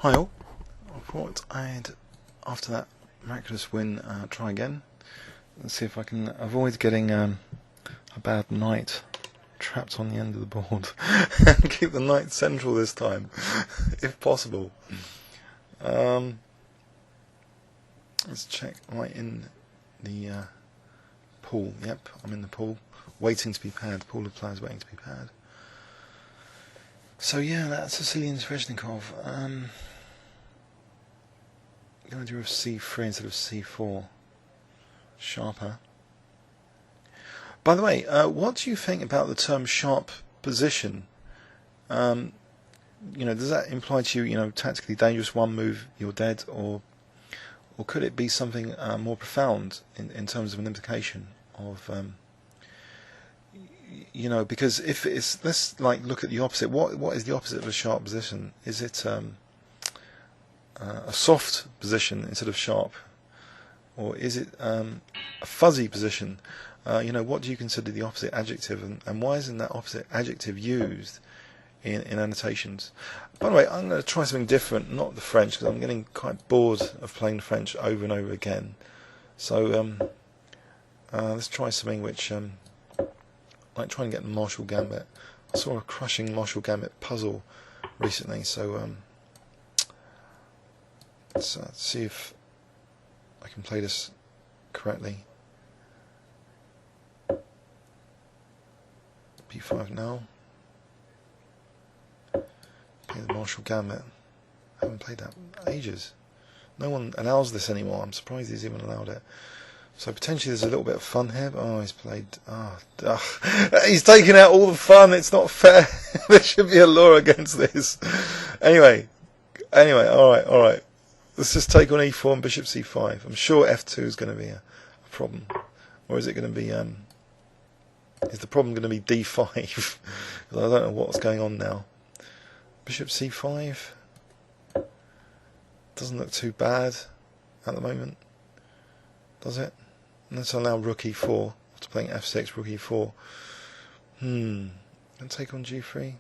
Hi all, I thought I'd, after that miraculous win, try again and see if I can avoid getting a bad knight trapped on the end of the board and keep the knight central this time, if possible. Let's check right in the pool. Yep, I'm in the pool, waiting to be paired. Pool of players waiting to be paired. So yeah, that's Sicilian Sveshnikov. The idea of C3 instead of C4. Sharper. By the way, what do you think about the term sharp position? You know, does that imply to you, you know, tactically dangerous, one move you're dead, or could it be something more profound in terms of an implication of, you know, because if it's, let's like look at the opposite. What is the opposite of a sharp position? Is it a soft position instead of sharp, or is it a fuzzy position? You know, what do you consider the opposite adjective, and why isn't that opposite adjective used in annotations? By the way, I'm going to try something different, not the French, because I'm getting quite bored of playing the French over and over again. So let's try something which, like trying to get the Marshall Gambit. I saw a crushing Marshall Gambit puzzle recently, so let's see if I can play this correctly. B5 now. Play the Marshall Gambit. I haven't played that in ages. No one allows this anymore. I'm surprised he's even allowed it. So potentially there's a little bit of fun here. But oh, he's played. He's taken out all the fun. It's not fair. There should be a law against this. Anyway. All right. Let's just take on E4 and Bishop C5. I'm sure F2 is going to be a problem, or is it going to be? Is the problem going to be D5? Because I don't know what's going on now. Bishop C5 doesn't look too bad at the moment, does it? Let's allow Rook E4 after playing F6. Rook E4. And take on G3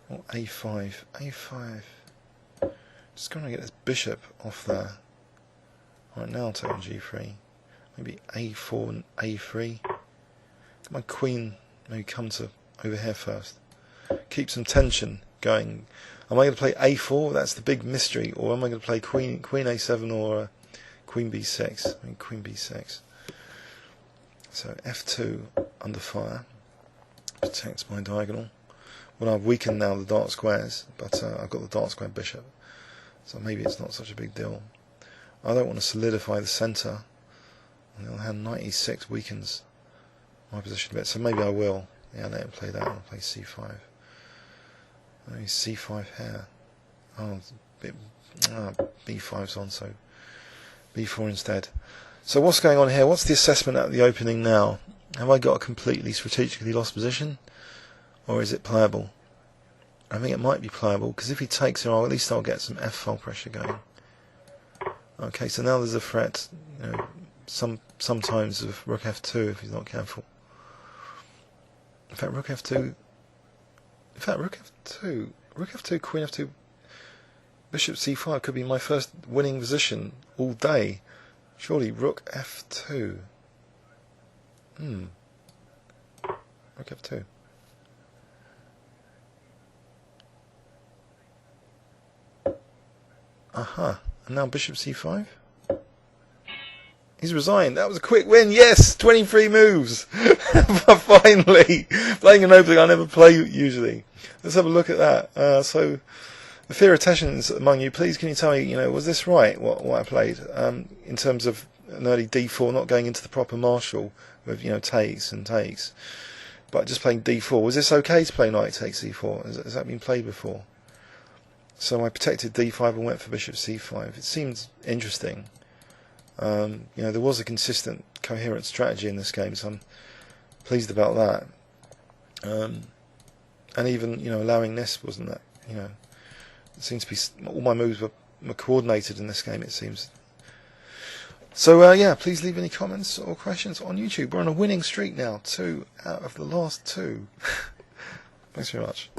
or A5. A5. Just going to get this bishop off there. Right, now I'll take on G3. Maybe A4 and A3. Get my queen maybe come to over here first. Keep some tension going. Am I going to play A4? That's the big mystery. Or am I going to play Queen A7 or Queen B6? I mean Queen B6. So F2 under fire. Protects my diagonal. Well, I've weakened now the dark squares, but I've got the dark square bishop. So maybe it's not such a big deal. I don't want to solidify the centre. On the other hand, knight E6 weakens my position a bit, so maybe I will. Yeah, let him play that. I'll play C5. Maybe C5 here. Oh, B5's on, so B4 instead. So what's going on here? What's the assessment at the opening now? Have I got a completely strategically lost position, or is it playable? I think it might be playable, because if he takes it, at least I'll get some F-file pressure going. Okay, so now there's a threat, you know, sometimes of Rook F2 if he's not careful. In fact, Rook F2, Queen F2, Bishop C5 could be my first winning position all day. Surely Rook F2. Rook F2. Aha, and now Bishop C5? He's resigned. That was a quick win. Yes, 23 moves. Finally, playing an opening I never play usually. Let's have a look at that. So, the theoreticians among you, please can you tell me, you know, was this right, what I played, in terms of an early D4, not going into the proper Marshall with, you know, takes, but just playing D4. Was this okay to play knight takes C4? Has that been played before? So I protected D5 and went for Bishop C5. It seemed interesting. You know, there was a consistent, coherent strategy in this game, so I'm pleased about that. And even, you know, allowing this wasn't that, you know, it seems to be, all my moves were coordinated in this game, it seems. So, yeah, please leave any comments or questions on YouTube. We're on a winning streak now, 2 out of the last 2. Thanks very much.